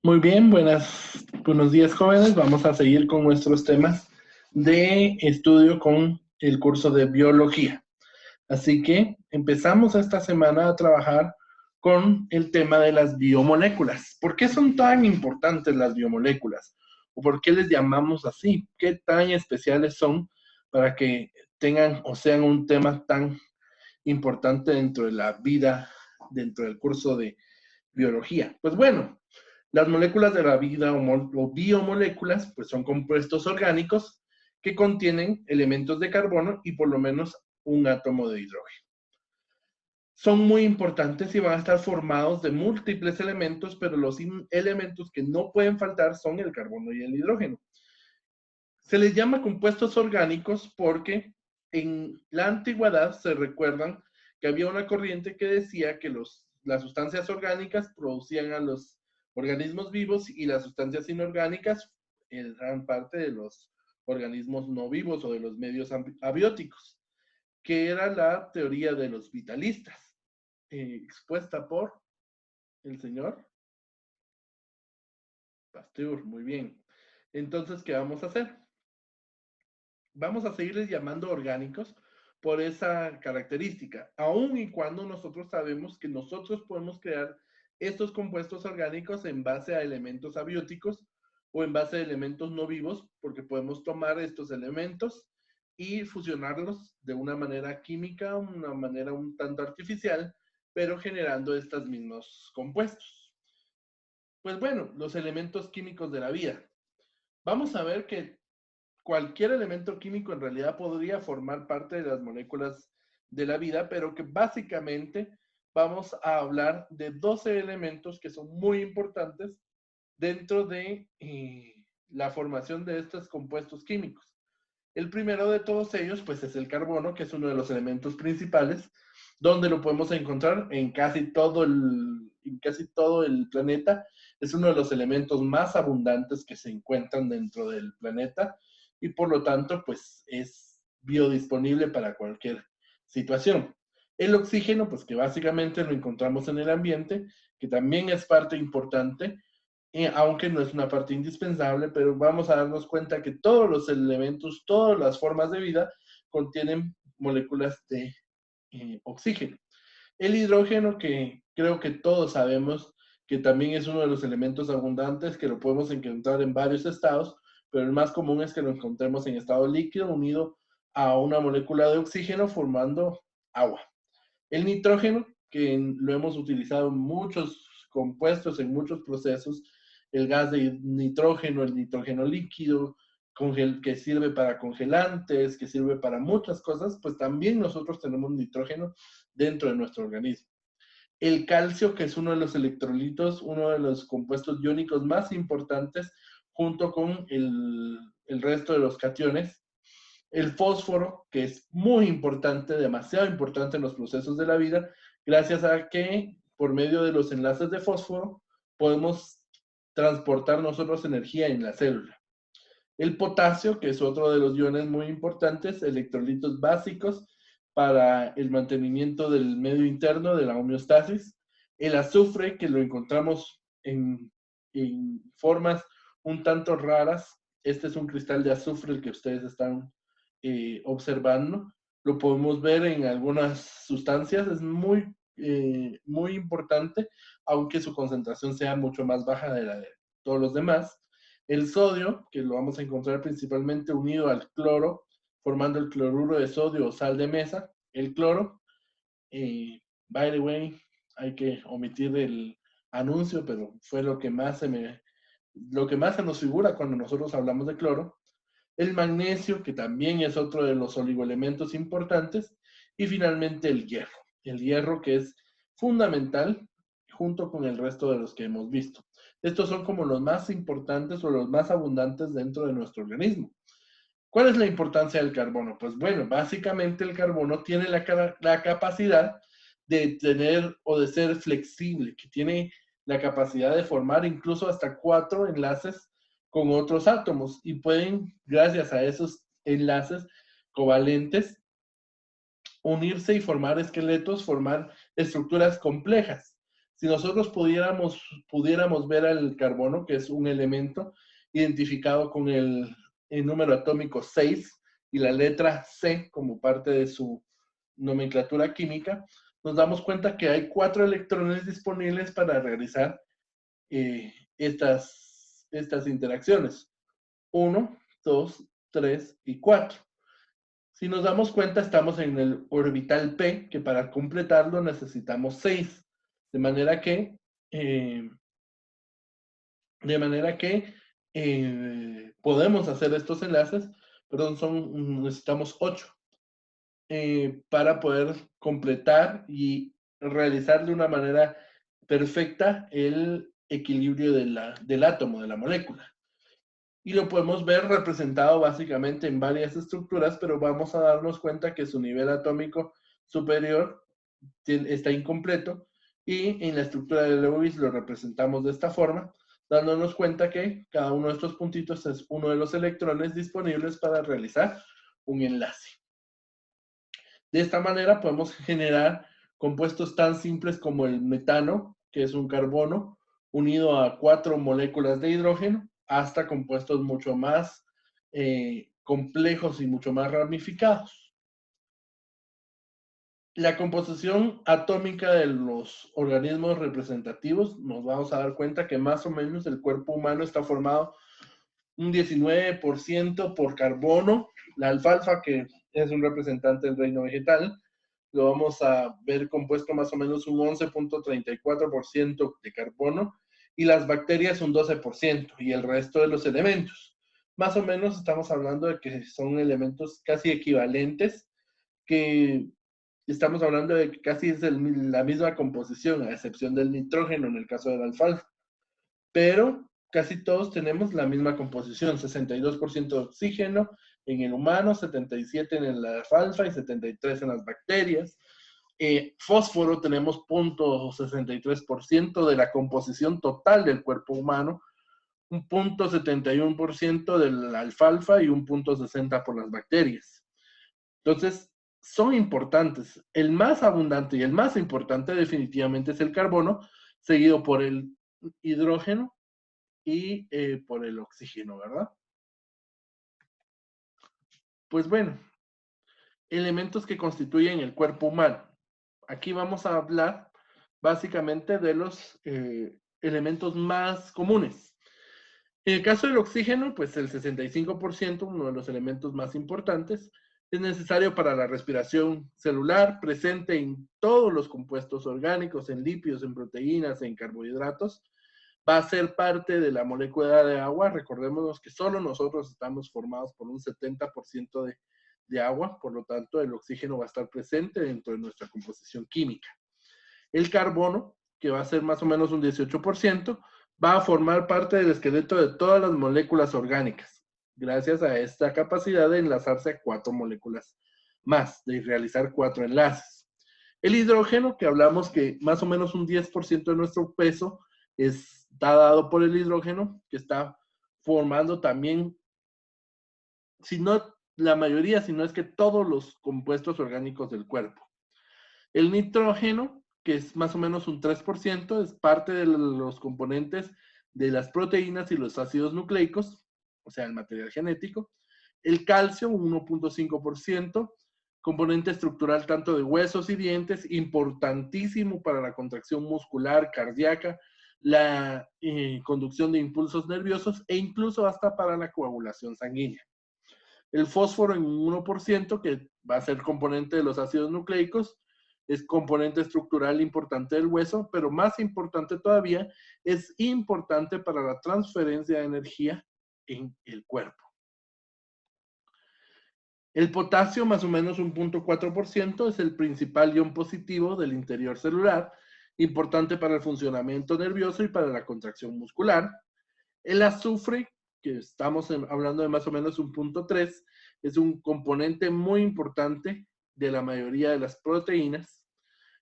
Muy bien, buenos días jóvenes. Vamos a seguir con nuestros temas de estudio con el curso de biología. Así que empezamos esta semana a trabajar con el tema de las biomoléculas. ¿Por qué son tan importantes las biomoléculas? ¿O por qué les llamamos así? ¿Qué tan especiales son para que tengan o sean un tema tan importante dentro de la vida, dentro del curso de biología? Pues bueno, las moléculas de la vida o biomoléculas pues son compuestos orgánicos que contienen elementos de carbono y por lo menos un átomo de hidrógeno. Son muy importantes y van a estar formados de múltiples elementos, pero los elementos que no pueden faltar son el carbono y el hidrógeno. Se les llama compuestos orgánicos porque en la antigüedad se recuerdan que había una corriente que decía que las sustancias orgánicas producían a los organismos vivos y las sustancias inorgánicas eran parte de los organismos no vivos o de los medios abióticos, que era la teoría de los vitalistas, expuesta por el señor Pasteur. Muy bien. Entonces, ¿qué vamos a hacer? Vamos a seguirles llamando orgánicos por esa característica, aun y cuando nosotros sabemos que nosotros podemos crear estos compuestos orgánicos en base a elementos abióticos o en base a elementos no vivos, porque podemos tomar estos elementos y fusionarlos de una manera química, una manera un tanto artificial, pero generando estos mismos compuestos. Pues bueno, los elementos químicos de la vida. Vamos a ver que cualquier elemento químico en realidad podría formar parte de las moléculas de la vida, pero que básicamente vamos a hablar de 12 elementos que son muy importantes dentro de la formación de estos compuestos químicos. El primero de todos ellos, pues, es el carbono, que es uno de los elementos principales, donde lo podemos encontrar en casi todo el planeta. Es uno de los elementos más abundantes que se encuentran dentro del planeta y por lo tanto, pues, es biodisponible para cualquier situación. El oxígeno, pues, que básicamente lo encontramos en el ambiente, que también es parte importante, aunque no es una parte indispensable, pero vamos a darnos cuenta que todos los elementos, todas las formas de vida contienen moléculas de oxígeno. El hidrógeno, que creo que todos sabemos que también es uno de los elementos abundantes, que lo podemos encontrar en varios estados, pero el más común es que lo encontremos en estado líquido unido a una molécula de oxígeno formando agua. El nitrógeno, que lo hemos utilizado en muchos compuestos, en muchos procesos, el gas de nitrógeno, el nitrógeno líquido, que sirve para congelantes, que sirve para muchas cosas, pues también nosotros tenemos nitrógeno dentro de nuestro organismo. El calcio, que es uno de los electrolitos, uno de los compuestos iónicos más importantes, junto con el resto de los cationes. El fósforo, que es muy importante, demasiado importante en los procesos de la vida, gracias a que por medio de los enlaces de fósforo podemos transportar nosotros energía en la célula. El potasio, que es otro de los iones muy importantes, electrolitos básicos para el mantenimiento del medio interno, de la homeostasis. El azufre, que lo encontramos en formas un tanto raras. Este es un cristal de azufre el que ustedes están observando. Lo podemos ver en algunas sustancias. Es muy importante, aunque su concentración sea mucho más baja de la de todos los demás. El sodio, que lo vamos a encontrar principalmente unido al cloro, formando el cloruro de sodio o sal de mesa. El cloro, by the way, hay que omitir el anuncio, pero fue lo que más se nos figura cuando nosotros hablamos de cloro. El magnesio, que también es otro de los oligoelementos importantes. Y finalmente el hierro. El hierro, que es fundamental junto con el resto de los que hemos visto. Estos son como los más importantes o los más abundantes dentro de nuestro organismo. ¿Cuál es la importancia del carbono? Pues bueno, básicamente el carbono tiene la capacidad de tener o de ser flexible, que tiene la capacidad de formar incluso hasta 4 enlaces con otros átomos y pueden, gracias a esos enlaces covalentes, unirse y formar esqueletos, formar estructuras complejas. Si nosotros pudiéramos ver al carbono, que es un elemento identificado con el número atómico 6 y la letra C como parte de su nomenclatura química, nos damos cuenta que hay 4 electrones disponibles para realizar estas interacciones. 1, 2, 3 y 4. Si nos damos cuenta, estamos en el orbital P, que para completarlo necesitamos 6. De manera que, eh, podemos hacer estos enlaces, perdón, necesitamos 8 para poder completar y realizar de una manera perfecta el equilibrio del átomo, de la molécula. Y lo podemos ver representado básicamente en varias estructuras, pero vamos a darnos cuenta que su nivel atómico superior está incompleto, y en la estructura de Lewis lo representamos de esta forma, dándonos cuenta que cada uno de estos puntitos es uno de los electrones disponibles para realizar un enlace. De esta manera podemos generar compuestos tan simples como el metano, que es un carbono unido a 4 moléculas de hidrógeno, hasta compuestos mucho más complejos y mucho más ramificados. La composición atómica de los organismos representativos, nos vamos a dar cuenta que más o menos el cuerpo humano está formado un 19% por carbono, la alfalfa, que es un representante del reino vegetal, lo vamos a ver compuesto más o menos un 11.34% de carbono, y las bacterias un 12%, y el resto de los elementos. Más o menos estamos hablando de que son elementos casi equivalentes, que estamos hablando de que casi es la misma composición, a excepción del nitrógeno en el caso de la alfalfa. Pero casi todos tenemos la misma composición, 62% de oxígeno en el humano, 77% en la alfalfa y 73% en las bacterias. Fósforo tenemos 0.63% de la composición total del cuerpo humano, un 0.71% de la alfalfa y un 0.60% por las bacterias. Entonces, son importantes. El más abundante y el más importante definitivamente es el carbono, seguido por el hidrógeno y por el oxígeno, ¿verdad? Pues bueno, elementos que constituyen el cuerpo humano. Aquí vamos a hablar básicamente de los elementos más comunes. En el caso del oxígeno, pues el 65%, uno de los elementos más importantes, es necesario para la respiración celular, presente en todos los compuestos orgánicos, en lípidos, en proteínas, en carbohidratos. Va a ser parte de la molécula de agua. Recordemos que solo nosotros estamos formados por un 70% de agua, por lo tanto el oxígeno va a estar presente dentro de nuestra composición química. El carbono, que va a ser más o menos un 18%, va a formar parte del esqueleto de todas las moléculas orgánicas, gracias a esta capacidad de enlazarse a 4 moléculas más, de realizar 4 enlaces. El hidrógeno, que hablamos que más o menos un 10% de nuestro peso está dado por el hidrógeno, que está formando también, si no la mayoría, si no es que todos los compuestos orgánicos del cuerpo. El nitrógeno, que es más o menos un 3%, es parte de los componentes de las proteínas y los ácidos nucleicos, o sea, el material genético. El calcio, un 1.5%, componente estructural tanto de huesos y dientes, importantísimo para la contracción muscular, cardíaca, la conducción de impulsos nerviosos e incluso hasta para la coagulación sanguínea. El fósforo en un 1%, que va a ser componente de los ácidos nucleicos, es componente estructural importante del hueso, pero más importante todavía, es importante para la transferencia de energía en el cuerpo. El potasio, más o menos un 0.4%, es el principal ion positivo del interior celular, importante para el funcionamiento nervioso y para la contracción muscular. El azufre, que estamos hablando de más o menos un 0.3, es un componente muy importante de la mayoría de las proteínas.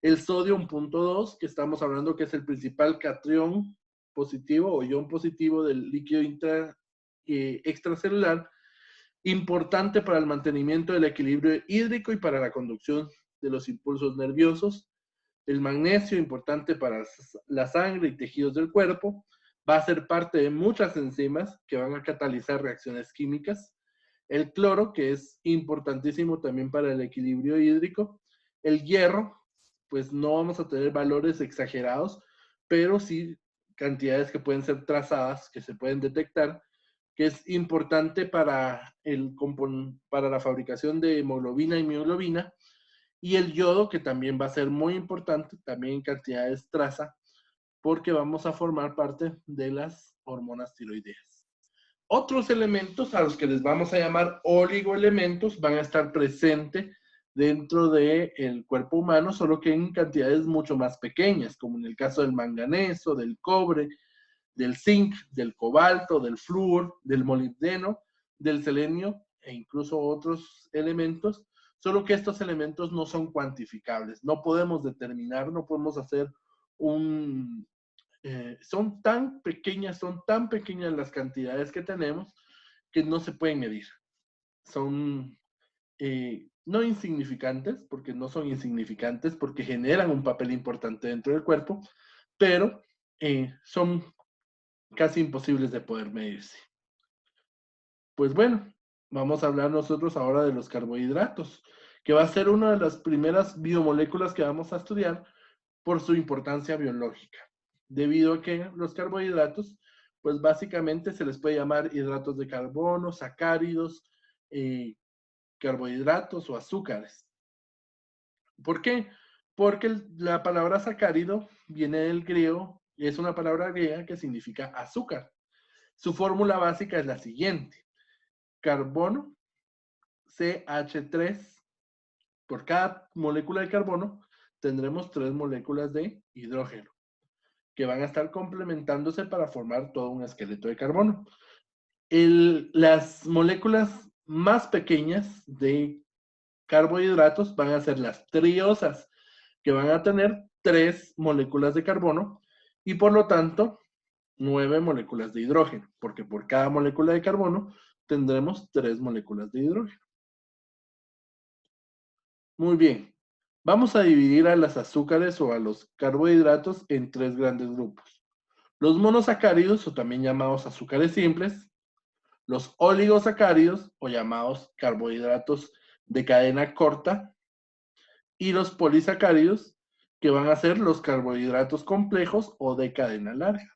El sodio, un 0.2, que estamos hablando que es el principal catión positivo o ion positivo del líquido extracelular, importante para el mantenimiento del equilibrio hídrico y para la conducción de los impulsos nerviosos. El magnesio, importante para la sangre y tejidos del cuerpo, va a ser parte de muchas enzimas que van a catalizar reacciones químicas. El cloro, que es importantísimo también para el equilibrio hídrico. El hierro, pues no vamos a tener valores exagerados, pero sí cantidades que pueden ser trazadas, que se pueden detectar, que es importante para, para la fabricación de hemoglobina y mioglobina. Y el yodo, que también va a ser muy importante, también en cantidades traza, porque vamos a formar parte de las hormonas tiroideas. Otros elementos a los que les vamos a llamar oligoelementos van a estar presentes dentro del cuerpo humano, solo que en cantidades mucho más pequeñas, como en el caso del manganeso, del cobre, del zinc, del cobalto, del flúor, del molibdeno, del selenio e incluso otros elementos, solo que estos elementos no son cuantificables, no podemos determinar, no podemos hacer son tan pequeñas las cantidades que tenemos que no se pueden medir. Son no insignificantes, porque no son insignificantes, porque generan un papel importante dentro del cuerpo, pero son casi imposibles de poder medirse. Pues bueno, vamos a hablar nosotros ahora de los carbohidratos, que va a ser una de las primeras biomoléculas que vamos a estudiar por su importancia biológica, debido a que los carbohidratos, pues básicamente se les puede llamar hidratos de carbono, sacáridos, carbohidratos o azúcares. ¿Por qué? Porque la palabra sacárido viene del griego, y es una palabra griega que significa azúcar. Su fórmula básica es la siguiente: carbono, CH3. Por cada molécula de carbono tendremos 3 moléculas de hidrógeno, que van a estar complementándose para formar todo un esqueleto de carbono. Las moléculas más pequeñas de carbohidratos van a ser las triosas, que van a tener 3 moléculas de carbono y por lo tanto 9 moléculas de hidrógeno, porque por cada molécula de carbono tendremos 3 moléculas de hidrógeno. Muy bien. Vamos a dividir a las azúcares o a los carbohidratos en 3 grandes grupos: los monosacáridos, o también llamados azúcares simples; los oligosacáridos, o llamados carbohidratos de cadena corta; y los polisacáridos, que van a ser los carbohidratos complejos o de cadena larga.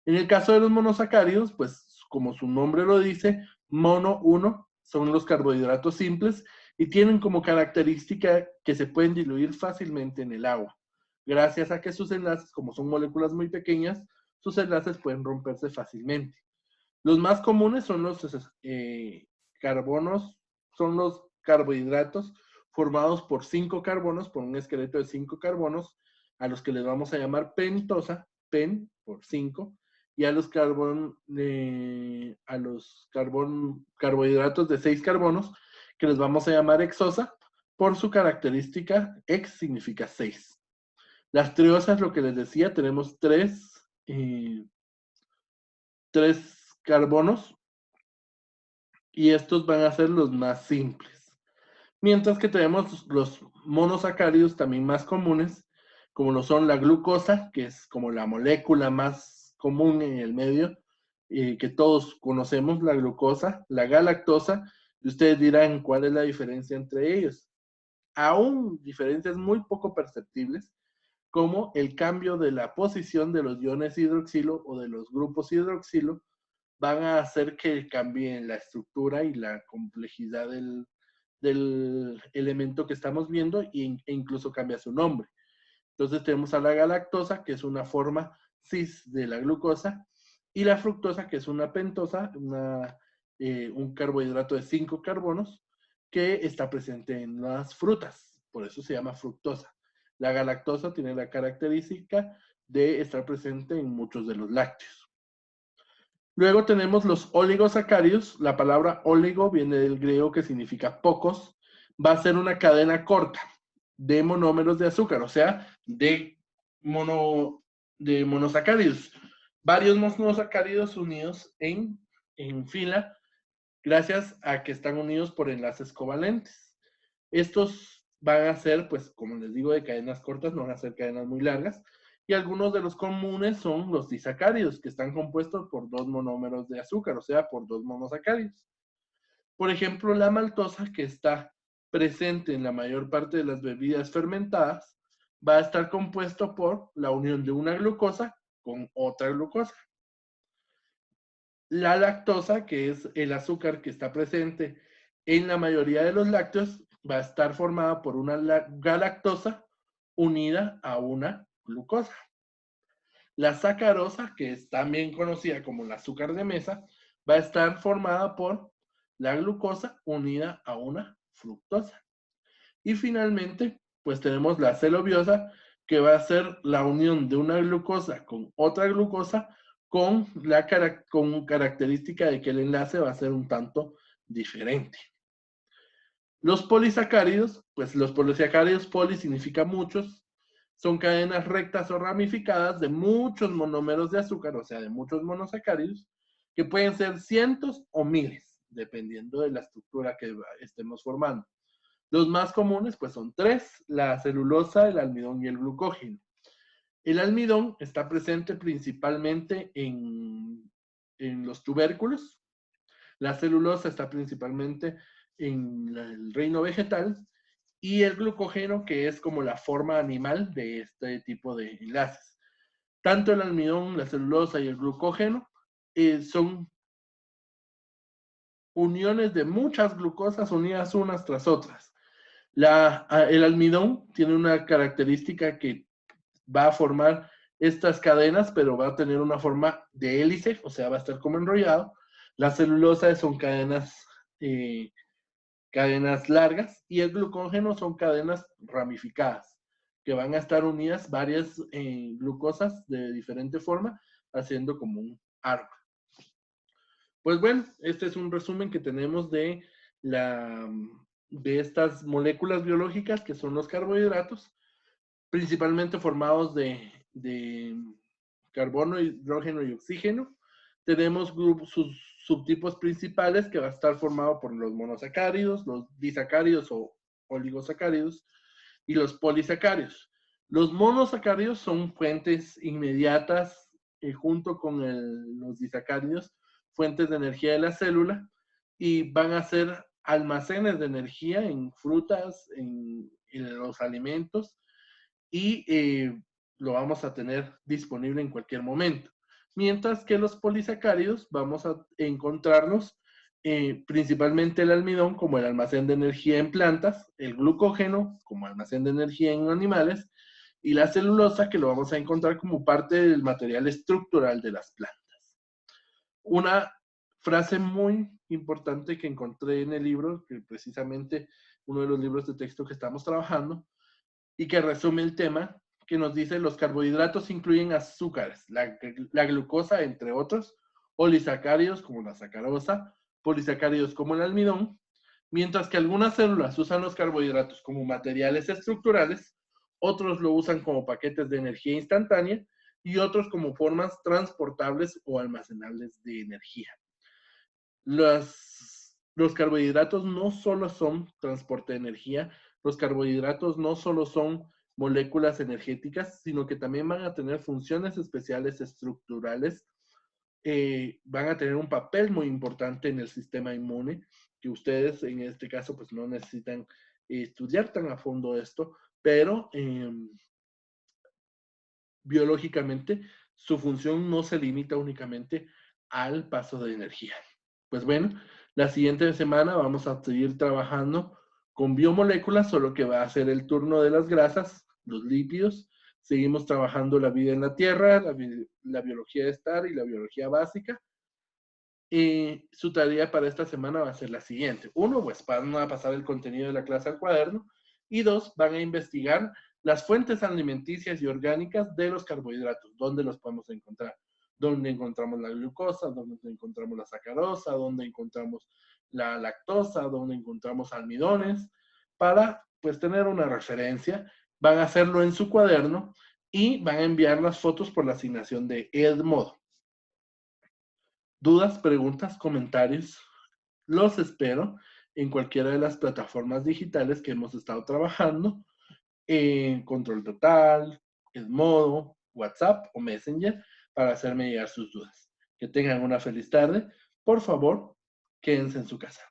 En el caso de los monosacáridos, pues como su nombre lo dice, mono, uno, son los carbohidratos simples y tienen como característica que se pueden diluir fácilmente en el agua, gracias a que sus enlaces, como son moléculas muy pequeñas, sus enlaces pueden romperse fácilmente. Los más comunes son los carbonos, son los carbohidratos formados por 5 carbonos, por un esqueleto de 5 carbonos, a los que les vamos a llamar pentosa, pen por 5, y a los carbohidratos de 6 carbonos, que les vamos a llamar hexosa, por su característica, hex significa 6. Las triosas, lo que les decía, tenemos 3 carbonos, y estos van a ser los más simples. Mientras que tenemos los monosacáridos también más comunes, como lo son la glucosa, que es como la molécula más común en el medio, que todos conocemos, la glucosa, la galactosa, y ustedes dirán cuál es la diferencia entre ellos. Aún diferencias muy poco perceptibles, como el cambio de la posición de los iones hidroxilo o de los grupos hidroxilo, van a hacer que cambie la estructura y la complejidad del elemento que estamos viendo e incluso cambia su nombre. Entonces tenemos a la galactosa, que es una forma cis de la glucosa, y la fructosa, que es una pentosa, un carbohidrato de 5 carbonos, que está presente en las frutas, por eso se llama fructosa. La galactosa tiene la característica de estar presente en muchos de los lácteos. Luego tenemos los oligosacáridos. La palabra oligo viene del griego, que significa pocos. Va a ser una cadena corta de monómeros de azúcar, o sea, de monosacáridos. Varios monosacáridos unidos en fila, gracias a que están unidos por enlaces covalentes. Estos van a ser, pues, como les digo, de cadenas cortas, no van a ser cadenas muy largas. Y algunos de los comunes son los disacáridos, que están compuestos por 2 monómeros de azúcar, o sea, por 2 monosacáridos. Por ejemplo, la maltosa, que está presente en la mayor parte de las bebidas fermentadas, va a estar compuesto por la unión de una glucosa con otra glucosa. La lactosa, que es el azúcar que está presente en la mayoría de los lácteos, va a estar formada por una galactosa unida a una glucosa. La sacarosa, que es también conocida como el azúcar de mesa, va a estar formada por la glucosa unida a una fructosa. Y finalmente, pues tenemos la celobiosa, que va a ser la unión de una glucosa con otra glucosa con característica de que el enlace va a ser un tanto diferente. Los polisacáridos, pues los polisacáridos, poli significa muchos, son cadenas rectas o ramificadas de muchos monómeros de azúcar, o sea, de muchos monosacáridos, que pueden ser cientos o miles, dependiendo de la estructura que estemos formando. Los más comunes, pues son 3, la celulosa, el almidón y el glucógeno. El almidón está presente principalmente en los tubérculos. La celulosa está principalmente en el reino vegetal. Y el glucógeno, que es como la forma animal de este tipo de enlaces. Tanto el almidón, la celulosa y el glucógeno son uniones de muchas glucosas unidas unas tras otras. El almidón tiene una característica que va a formar estas cadenas, pero va a tener una forma de hélice, o sea, va a estar como enrollado. La celulosa son cadenas largas y el glucógeno son cadenas ramificadas, que van a estar unidas varias glucosas de diferente forma, haciendo como un árbol. Pues bueno, este es un resumen que tenemos de estas moléculas biológicas que son los carbohidratos, principalmente formados de carbono, hidrógeno y oxígeno. Tenemos sus subtipos principales, que va a estar formado por los monosacáridos, los disacáridos o oligosacáridos y los polisacáridos. Los monosacáridos son fuentes inmediatas junto con los disacáridos, fuentes de energía de la célula, y van a ser almacenes de energía en frutas, en los alimentos, y lo vamos a tener disponible en cualquier momento. Mientras que los polisacáridos vamos a encontrarnos principalmente el almidón como el almacén de energía en plantas, el glucógeno como almacén de energía en animales, y la celulosa, que lo vamos a encontrar como parte del material estructural de las plantas. Una frase muy importante que encontré en el libro, que precisamente uno de los libros de texto que estamos trabajando, y que resume el tema, que nos dice: los carbohidratos incluyen azúcares, la glucosa, entre otros, polisacáridos como la sacarosa, polisacáridos como el almidón, mientras que algunas células usan los carbohidratos como materiales estructurales, otros lo usan como paquetes de energía instantánea y otros como formas transportables o almacenables de energía. Los carbohidratos no solo son transporte de energía, los carbohidratos no solo son moléculas energéticas, sino que también van a tener funciones especiales estructurales, van a tener un papel muy importante en el sistema inmune, que ustedes en este caso pues no necesitan estudiar tan a fondo esto, pero biológicamente su función no se limita únicamente al paso de energía. Pues bueno, la siguiente semana vamos a seguir trabajando con biomoléculas, solo que va a ser el turno de las grasas, los lípidos. Seguimos trabajando la vida en la Tierra, la biología de estar y la biología básica. Y su tarea para esta semana va a ser la siguiente. 1, pues van a pasar el contenido de la clase al cuaderno. Y 2, van a investigar las fuentes alimenticias y orgánicas de los carbohidratos. ¿Dónde los podemos encontrar? ¿Dónde encontramos la glucosa? ¿Dónde encontramos la sacarosa? ¿Dónde encontramos la lactosa? ¿Dónde encontramos almidones? Para pues tener una referencia. Van a hacerlo en su cuaderno y van a enviar las fotos por la asignación de Edmodo. Dudas, preguntas, comentarios, los espero. en cualquiera de las plataformas digitales que hemos estado trabajando, en Control Total, Edmodo, WhatsApp o Messenger, para hacerme llegar sus dudas. Que tengan una feliz tarde. Por favor, quédense en su casa.